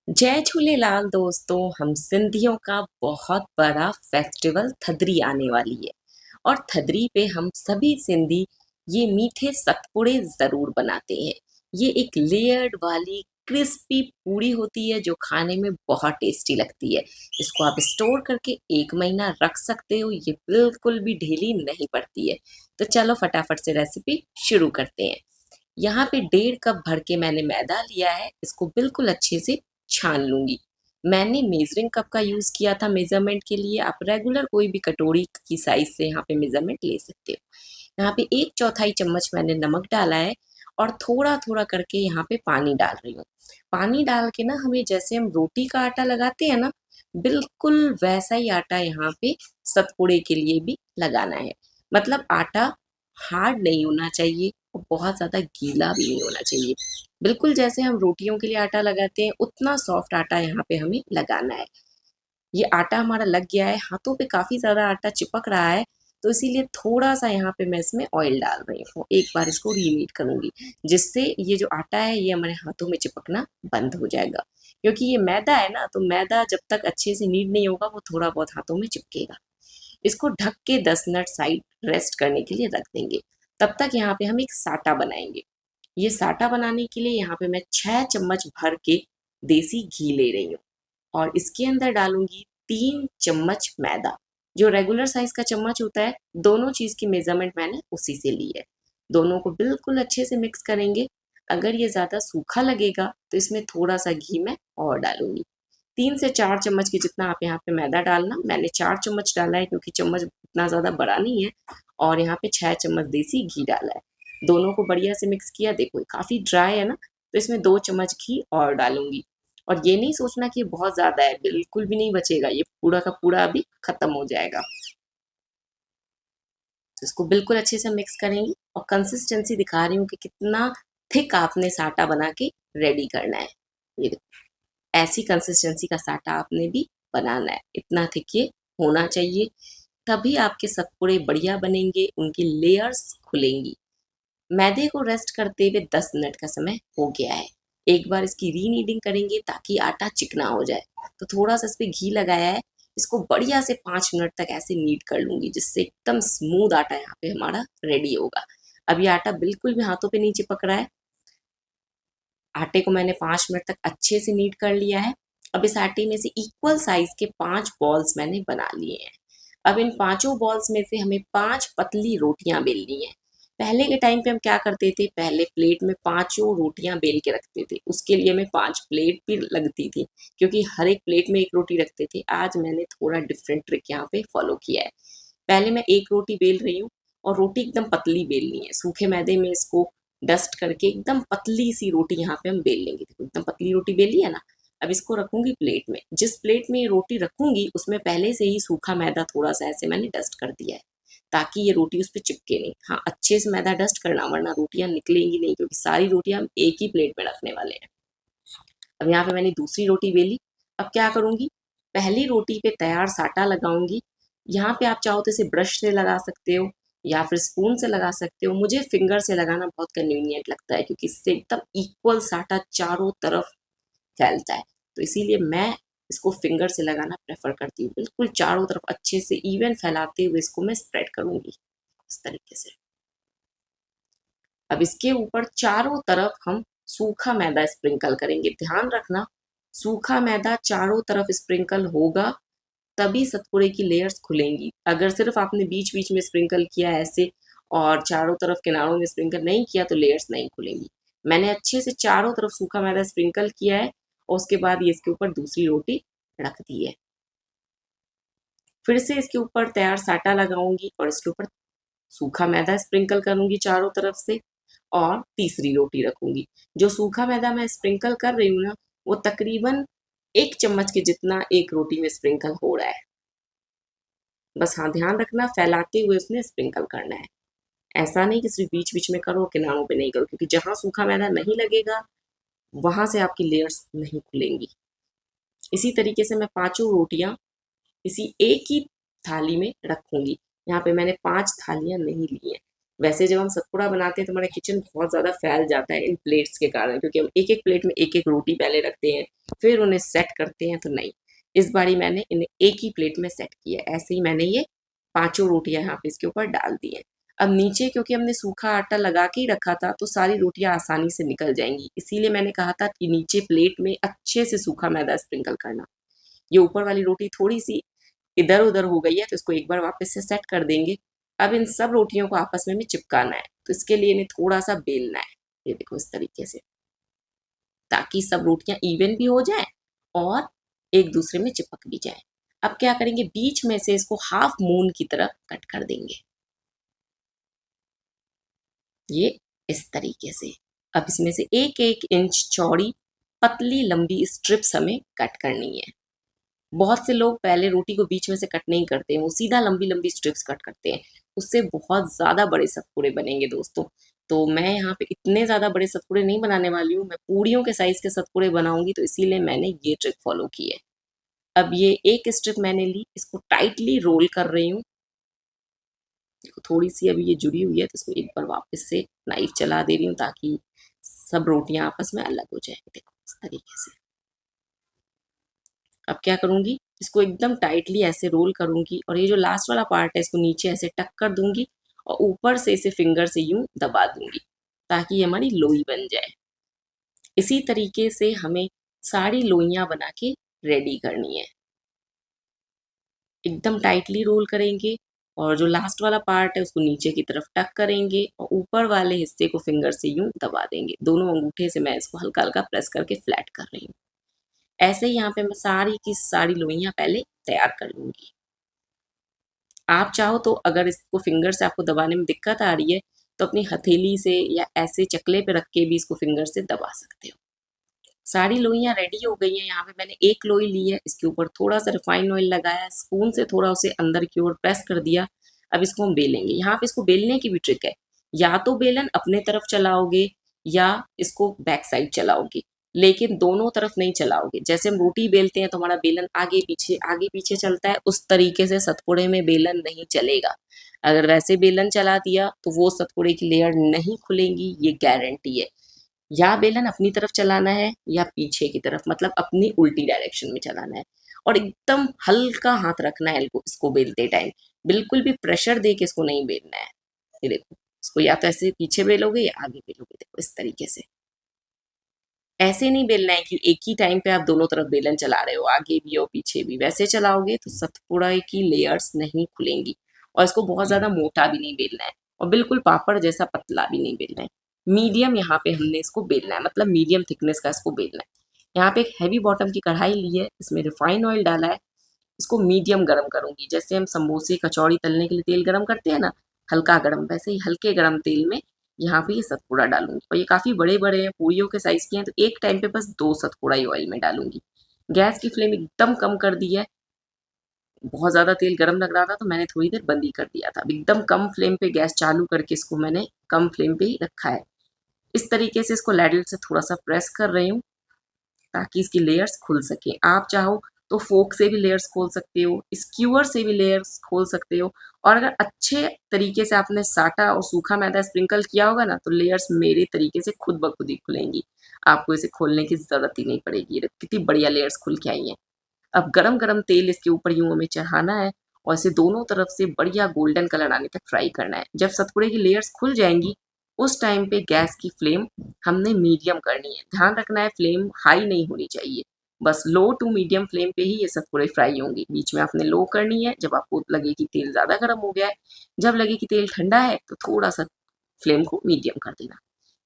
जय झूलेलाल दोस्तों। हम सिंधियों का बहुत बड़ा फेस्टिवल थदरी आने वाली है और थदरी पे हम सभी सिंधी ये मीठे सतपुड़े ज़रूर बनाते हैं। ये एक लेयर्ड वाली क्रिस्पी पूड़ी होती है जो खाने में बहुत टेस्टी लगती है। इसको आप स्टोर करके 1 महीना रख सकते हो। ये बिल्कुल भी ढीली नहीं पड़ती है। तो चलो फटाफट से रेसिपी शुरू करते हैं। यहाँ पे 1.5 कप भर के मैंने मैदा लिया है। इसको बिल्कुल अच्छे से छान लूंगी। मैंने मेजरिंग कप का यूज किया था मेजरमेंट के लिए। आप रेगुलर कोई भी कटोरी की साइज से यहाँ पे मेजरमेंट ले सकते हो। यहाँ पे 1/4 चम्मच मैंने नमक डाला है और थोड़ा थोड़ा करके यहाँ पे पानी डाल रही हूँ। पानी डाल के ना हमें जैसे हम रोटी का आटा लगाते हैं ना, बिल्कुल वैसा ही आटा यहाँ पे सतपुड़े के लिए भी लगाना है। मतलब आटा हार्ड नहीं होना चाहिए और बहुत ज़्यादा गीला भी नहीं होना चाहिए। बिल्कुल जैसे हम रोटियों के लिए आटा लगाते हैं उतना सॉफ्ट आटा यहाँ पे हमें लगाना है। ये आटा हमारा लग गया है, हाथों पे काफ़ी ज़्यादा आटा चिपक रहा है, तो इसीलिए थोड़ा-सा यहाँ पे मैं इसमें ऑयल डाल रही हूँ। एक बार इसको रीहीट करूँगी, जिससे ये जो आटा है ये हमारे हाथों में चिपकना बंद हो जाएगा। क्योंकि ये मैदा है ना, तो मैदा जब तक अच्छे से नीड नहीं होगा वो थोड़ा बहुत हाथों में चिपकेगा। इसको ढक के 10 मिनट साइड रेस्ट करने के लिए रख देंगे। तब तक यहाँ पे हम एक साटा बनाएंगे। ये साटा बनाने के लिए यहाँ पे मैं 6 चम्मच भर के देसी घी ले रही हूँ और इसके अंदर डालूंगी 3 चम्मच मैदा। जो रेगुलर साइज का चम्मच होता है, दोनों चीज की मेजरमेंट मैंने उसी से ली है। दोनों को बिल्कुल अच्छे से मिक्स करेंगे। अगर ये ज्यादा सूखा लगेगा तो इसमें थोड़ा सा घी मैं और डालूंगी। 3 से 4 चम्मच के जितना आप यहाँ पे मैदा डालना। मैंने 4 चम्मच डाला है क्योंकि चम्मच इतना ज़्यादा बड़ा नहीं है। और यहाँ पे 6 चम्मच देसी घी डाला है। दोनों को बढ़िया से मिक्स किया। देखो ये काफ़ी ड्राई है ना, तो इसमें 2 चम्मच घी और डालूंगी। और ये नहीं सोचना कि बहुत ज़्यादा है, बिल्कुल भी नहीं बचेगा, ये पूरा का पूरा अभी खत्म हो जाएगा। तो इसको बिल्कुल अच्छे से मिक्स करेंगे और कंसिस्टेंसी दिखा रही हूँ कि कितना थिक आपने साटा बना के रेडी करना है। ये देखो, ऐसी कंसिस्टेंसी का साटा आपने भी बनाना है। इतना थिक ये होना चाहिए, तभी आपके सतपुड़े बढ़िया बनेंगे, उनकी लेयर्स खुलेंगी। मैदे को रेस्ट करते हुए 10 मिनट का समय हो गया है। एक बार इसकी रीनीडिंग करेंगे ताकि आटा चिकना हो जाए। तो थोड़ा सा इस पे घी लगाया है। इसको बढ़िया से 5 मिनट तक ऐसे नीड कर लूंगी, जिससे एकदम स्मूथ आटा यहाँ पे हमारा रेडी होगा। अब ये आटा बिल्कुल भी हाथों पे नहीं चिपक रहा है। आटे को मैंने 5 मिनट तक अच्छे से नीड कर लिया है। अब इस आटे में से इक्वल साइज के 5 बॉल्स मैंने बना लिए हैं। अब इन पांचों बॉल्स में से हमें 5 पतली रोटियां बेलनी है। पहले के टाइम पे हम क्या करते थे, पहले प्लेट में पांचों रोटियां बेल के रखते थे। उसके लिए हमें 5 प्लेट भी लगती थी, क्योंकि हर एक प्लेट में एक रोटी रखते थे। आज मैंने थोड़ा डिफरेंट ट्रिक यहाँ पे फॉलो किया है। पहले मैं एक रोटी बेल रही हूँ और रोटी एकदम पतली बेलनी है। सूखे मैदे में इसको डस्ट करके एकदम पतली सी रोटी यहाँ पे हम बेल लेंगे। देखो एकदम पतली रोटी बेली है ना। अब इसको रखूंगी प्लेट में। जिस प्लेट में ये रोटी रखूंगी उसमें पहले से ही सूखा मैदा थोड़ा सा ऐसे मैंने डस्ट कर दिया है, ताकि ये रोटी उस पर चिपके नहीं। हाँ, अच्छे से मैदा डस्ट करना, वरना रोटियां निकलेंगी नहीं, क्योंकि सारी रोटियां हम एक ही प्लेट में रखने वाले हैं। अब यहाँ पे मैंने दूसरी रोटी बेली। अब क्या करूंगी, पहली रोटी पे तैयार साटा लगाऊंगी। यहाँ पे आप चाहो तो इसे ब्रश से लगा सकते हो या फिर स्पून से लगा सकते हो। मुझे फिंगर से लगाना बहुत कन्वीनियंट लगता है, क्योंकि इससे एकदम इक्वल साटा चारों तरफ फैलता है। तो इसीलिए मैं इसको फिंगर से लगाना प्रेफर करती हूँ। बिल्कुल चारों तरफ अच्छे से इवन फैलाते हुए इसको मैं स्प्रेड करूंगी इस तरीके से। अब इसके ऊपर चारों तरफ हम सूखा मैदा स्प्रिंकल करेंगे। ध्यान रखना, सूखा मैदा चारों तरफ स्प्रिंकल होगा, तभी सतपुड़े की लेयर्स खुलेंगी। अगर सिर्फ आपने बीच बीच में स्प्रिंकल किया ऐसे और चारों तरफ किनारों में स्प्रिंकल नहीं किया, तो लेयर्स नहीं खुलेंगी। मैंने अच्छे से चारों तरफ सूखा मैदा स्प्रिंकल किया है और उसके बाद ये इसके ऊपर दूसरी रोटी रख दी है। फिर से इसके ऊपर तैयार साटा लगाऊंगी और इसके ऊपर सूखा मैदा स्प्रिंकल करूंगी चारों तरफ से, और तीसरी रोटी रखूंगी। जो सूखा मैदा मैं स्प्रिंकल कर रही हूँ ना, वो तकरीबन 1 चम्मच के जितना एक रोटी में स्प्रिंकल हो रहा है। बस हाँ, ध्यान रखना फैलाते हुए उसने स्प्रिंकल करना है। ऐसा नहीं कि सिर्फ बीच बीच में करो, किनारों पे नहीं करो, क्योंकि जहां सूखा मैदा नहीं लगेगा वहां से आपकी लेयर्स नहीं खुलेंगी। इसी तरीके से मैं पांचों रोटियां इसी एक ही थाली में रखूंगी। यहाँ पे मैंने 5 थालियां नहीं ली हैं। वैसे जब हम सतपुड़ा बनाते हैं तो हमारा किचन बहुत ज़्यादा फैल जाता है इन प्लेट्स के कारण, क्योंकि हम एक एक प्लेट में एक एक रोटी पहले रखते हैं, फिर उन्हें सेट करते हैं। तो नहीं, इस बारी मैंने इन्हें एक ही प्लेट में सेट किया। ऐसे ही मैंने ये पांचों रोटियां यहाँ पे इसके ऊपर डाल दी हैं। अब नीचे क्योंकि हमने सूखा आटा लगा के ही रखा था तो सारी रोटियां आसानी से निकल जाएंगी, इसीलिए मैंने कहा था कि नीचे प्लेट में अच्छे से सूखा मैदा स्प्रिंकल करना। ये ऊपर वाली रोटी थोड़ी सी इधर उधर हो गई है तो इसको एक बार वापस से सेट कर देंगे। अब इन सब रोटियों को आपस में भी चिपकाना है, तो इसके लिए इन्हें थोड़ा सा बेलना है। ये देखो इस तरीके से, ताकि सब रोटियां इवन भी हो जाएं और एक दूसरे में चिपक भी जाएं। अब क्या करेंगे, बीच में से इसको हाफ मून की तरह कट कर देंगे, ये इस तरीके से। अब इसमें से एक एक इंच चौड़ी पतली लंबी स्ट्रिप्स हमें कट करनी है। बहुत से लोग पहले रोटी को बीच में से कट नहीं करते हैं, वो सीधा लंबी लंबी स्ट्रिप्स कट करते हैं। उससे बहुत ज़्यादा बड़े सतपुड़े बनेंगे दोस्तों। तो मैं यहाँ पे इतने ज़्यादा बड़े सतपुड़े नहीं बनाने वाली हूँ, मैं पूड़ियों के साइज़ के सतपुड़े बनाऊंगी, तो इसीलिए मैंने ये ट्रिक फॉलो की है। अब ये एक स्ट्रिप मैंने ली, इसको टाइटली रोल कर रही हूँ। देखो थोड़ी सी अभी ये जुड़ी हुई है, तो इसको एक बार वापस से नाइफ चला दे रही हूँ ताकि सब रोटियां आपस में अलग हो जाए। देखो इस तरीके से। अब क्या करूंगी, इसको एकदम टाइटली ऐसे रोल करूंगी और ये जो लास्ट वाला पार्ट है इसको नीचे ऐसे टक कर दूंगी और ऊपर से इसे फिंगर से यूं दबा दूंगी ताकि ये हमारी लोई बन जाए। इसी तरीके से हमें सारी लोइयां बना के रेडी करनी है। एकदम टाइटली रोल करेंगे और जो लास्ट वाला पार्ट है उसको नीचे की तरफ टक करेंगे और ऊपर वाले हिस्से को फिंगर से यूं दबा देंगे। दोनों अंगूठे से मैं इसको हल्का हल्का प्रेस करके फ्लैट कर रही हूँ। ऐसे ही यहाँ पे मैं सारी की सारी लोइयां पहले तैयार कर लूंगी। आप चाहो तो अगर इसको फिंगर से आपको दबाने में दिक्कत आ रही है तो अपनी हथेली से या ऐसे चकले पे रख के भी इसको फिंगर से दबा सकते हो। सारी लोइयां रेडी हो गई हैं। यहाँ पे मैंने एक लोई ली है, इसके ऊपर थोड़ा सा रिफाइंड ऑयल लगाया, स्पून से थोड़ा उसे अंदर की ओर प्रेस कर दिया। अब इसको हम बेलेंगे। यहाँ पे इसको बेलने की भी ट्रिक है, या तो बेलन अपने तरफ चलाओगे या इसको बैक साइड चलाओगे, लेकिन दोनों तरफ नहीं चलाओगे। जैसे हम रोटी बेलते हैं तो हमारा बेलन आगे पीछे चलता है, उस तरीके से सतपुड़े में बेलन नहीं चलेगा। अगर वैसे बेलन चला दिया तो वो सतपुड़े की लेयर नहीं खुलेंगी, ये गारंटी है। या बेलन अपनी तरफ चलाना है या पीछे की तरफ, मतलब अपनी उल्टी डायरेक्शन में चलाना है। और एकदम हल्का हाथ रखना है इसको बेलते टाइम, बिल्कुल भी प्रेशर दे के इसको नहीं बेलना है। ये देखो, इसको या तो ऐसे पीछे बेलोगे या आगे बेलोगे। देखो इस तरीके से। ऐसे नहीं बेलना है कि एक ही टाइम पे आप दोनों तरफ बेलन चला रहे हो, आगे भी और पीछे भी। वैसे चलाओगे तो सतपुड़ा की लेयर्स नहीं खुलेंगी। और इसको बहुत ज्यादा मोटा भी नहीं बेलना है और बिल्कुल पापड़ जैसा पतला भी नहीं बेलना है। मीडियम यहाँ पे हमने इसको बेलना है, मतलब मीडियम थिकनेस का इसको बेलना है। यहाँ पे एक हैवी बॉटम की कढ़ाई ली है, इसमें रिफाइंड ऑयल डाला है। इसको मीडियम गरम करूंगी, जैसे हम समोसे कचौड़ी तलने के लिए तेल गरम करते हैं ना, हल्का गरम, वैसे ही हल्के गरम तेल में यहाँ पे ये सतपुड़ा डालूंगी। और ये काफी बड़े बड़े हैं, पूरियों के साइज के हैं, तो एक टाइम पे बस 2 सतपुड़ा ही ऑयल में डालूंगी। गैस की फ्लेम एकदम कम कर दी है। बहुत ज्यादा तेल गर्म लग रहा था तो मैंने थोड़ी देर बंद ही कर दिया था। अब एकदम कम फ्लेम पे गैस चालू करके इसको मैंने कम फ्लेम पे ही रखा है। इस तरीके से इसको लैडल से थोड़ा सा प्रेस कर रही हूँ ताकि इसकी लेयर्स खुल सके। आप चाहो तो फोक से भी लेयर्स खोल सकते हो, स्क्यूअर से भी लेयर्स खोल सकते हो। और अगर अच्छे तरीके से आपने साटा और सूखा मैदा स्प्रिंकल किया होगा ना, तो लेयर्स मेरे तरीके से खुद ब खुद ही खुलेंगी। आपको इसे खोलने की जरूरत ही नहीं पड़ेगी। ये कितनी बढ़िया लेयर्स खुल के आई हैं। अब गरम गरम तेल इसके ऊपर यूं हमें चढ़ाना है और इसे दोनों तरफ से बढ़िया गोल्डन कलर आने तक फ्राई करना है। जब सतपुड़े की लेयर्स खुल जाएंगी उस टाइम पे गैस की फ्लेम हमने मीडियम करनी है। ध्यान रखना है फ्लेम हाई नहीं होनी चाहिए, बस लो टू मीडियम फ्लेम पे ही ये सतपुड़े फ्राई होंगी। बीच में आपने लो करनी है जब आपको लगे कि तेल ज्यादा गर्म हो गया है। जब लगे कि तेल ठंडा है तो थोड़ा सा फ्लेम को मीडियम कर देना।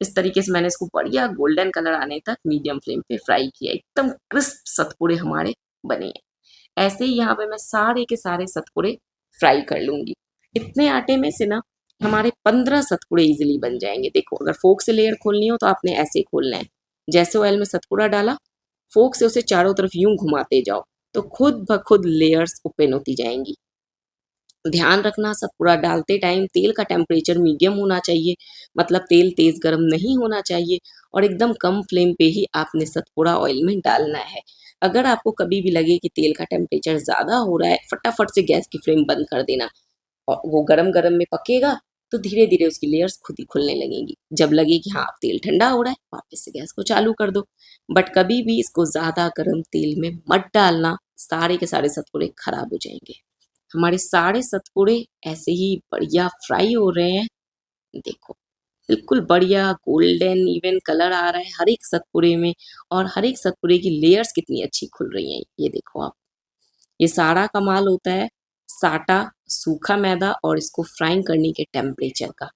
इस तरीके से मैंने इसको बढ़िया गोल्डन कलर आने तक मीडियम फ्लेम पे फ्राई किया। एकदम क्रिस्प सतपुड़े हमारे बने हैं। ऐसे ही यहाँ पे मैं सारे के सारे सतपुड़े फ्राई कर लूंगी। इतने आटे में से ना हमारे 15 सतपुड़े इजीली बन जाएंगे। देखो अगर फोक से लेयर खोलनी हो तो आपने ऐसे ही खोलना है। जैसे ऑयल में सतपुड़ा डाला, फोक से उसे चारों तरफ यूं घुमाते जाओ तो खुद ब खुद लेयर्स ओपन होती जाएंगी। ध्यान रखना सतपुड़ा डालते टाइम तेल का टेम्परेचर मीडियम होना चाहिए, मतलब तेल तेज गर्म नहीं होना चाहिए। और एकदम कम फ्लेम पे ही आपने सतपुड़ा ऑयल में डालना है। अगर आपको कभी भी लगे कि तेल का टेम्परेचर ज़्यादा हो रहा है, फटाफट से गैस की फ्लेम बंद कर देना और वो गरम गरम में पकेगा तो धीरे धीरे उसकी लेयर्स खुद ही खुलने लगेंगी। जब लगे कि हाँ अब तेल ठंडा हो रहा है, वापस से गैस को चालू कर दो। बट कभी भी इसको ज़्यादा गर्म तेल में मत डालना, सारे के सारे सतपुड़े खराब हो जाएंगे। हमारे सारे सतपुड़े ऐसे ही बढ़िया फ्राई हो रहे हैं। देखो, बिल्कुल बढ़िया गोल्डन इवन कलर आ रहा है हर एक सतपुड़े में, और हर एक सतपुड़े की लेयर्स कितनी अच्छी खुल रही हैं, ये देखो आप। ये सारा कमाल होता है साटा, सूखा मैदा और इसको फ्राइंग करने के टेम्परेचर का।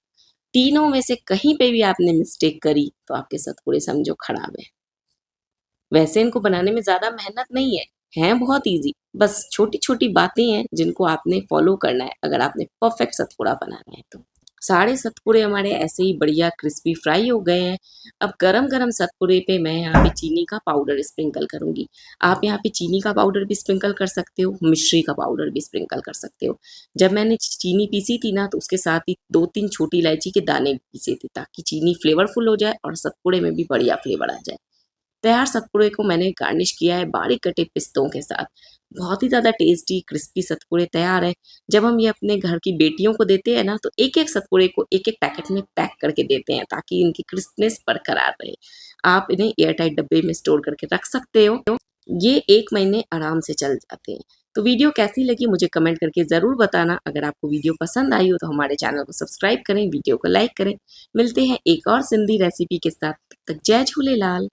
तीनों में से कहीं पे भी आपने मिस्टेक करी तो आपके सतपुड़े समझो खराब है। वैसे इनको बनाने में ज़्यादा मेहनत नहीं है, हैं बहुत ईज़ी, बस छोटी-छोटी बातें हैं जिनको आपने फ़ॉलो करना है अगर आपने परफेक्ट सतपुड़ा बनाना है तो। सारे सतपुड़े हमारे ऐसे ही बढ़िया क्रिस्पी फ्राई हो गए हैं। अब गरम-गरम सतपुड़े पे मैं यहाँ पे चीनी का पाउडर स्प्रिंकल करूँगी। आप यहाँ पे चीनी का पाउडर भी स्प्रिंकल कर सकते हो, मिश्री का पाउडर भी स्प्रिंकल कर सकते हो। जब मैंने चीनी पीसी थी ना तो उसके साथ ही 2-3 छोटी इलायची के दाने भी पीसे थे ताकि चीनी फ्लेवरफुल हो जाए और सतपुड़े में भी बढ़िया फ्लेवर आ जाए। तैयार सतपुड़े को मैंने गार्निश किया है बारीक कटे पिस्तों के साथ। बहुत ही ज़्यादा टेस्टी क्रिस्पी सतपुड़े तैयार हैं। जब हम ये अपने घर की बेटियों को देते हैं ना तो एक-एक सतपुड़े को एक-एक पैकेट में पैक करके देते हैं ताकि इनकी क्रिस्पनेस बरकरार रहे। आप इन्हें एयरटाइट डब्बे में स्टोर करके रख सकते हो। ये 1 महीने आराम से चल जाते हैं। तो वीडियो कैसी लगी मुझे कमेंट करके ज़रूर बताना। अगर आपको वीडियो पसंद आई हो तो हमारे चैनल को सब्सक्राइब करें, वीडियो को लाइक करें। मिलते हैं एक और सिंधी रेसिपी के साथ। तब तक जय झूलेलाल।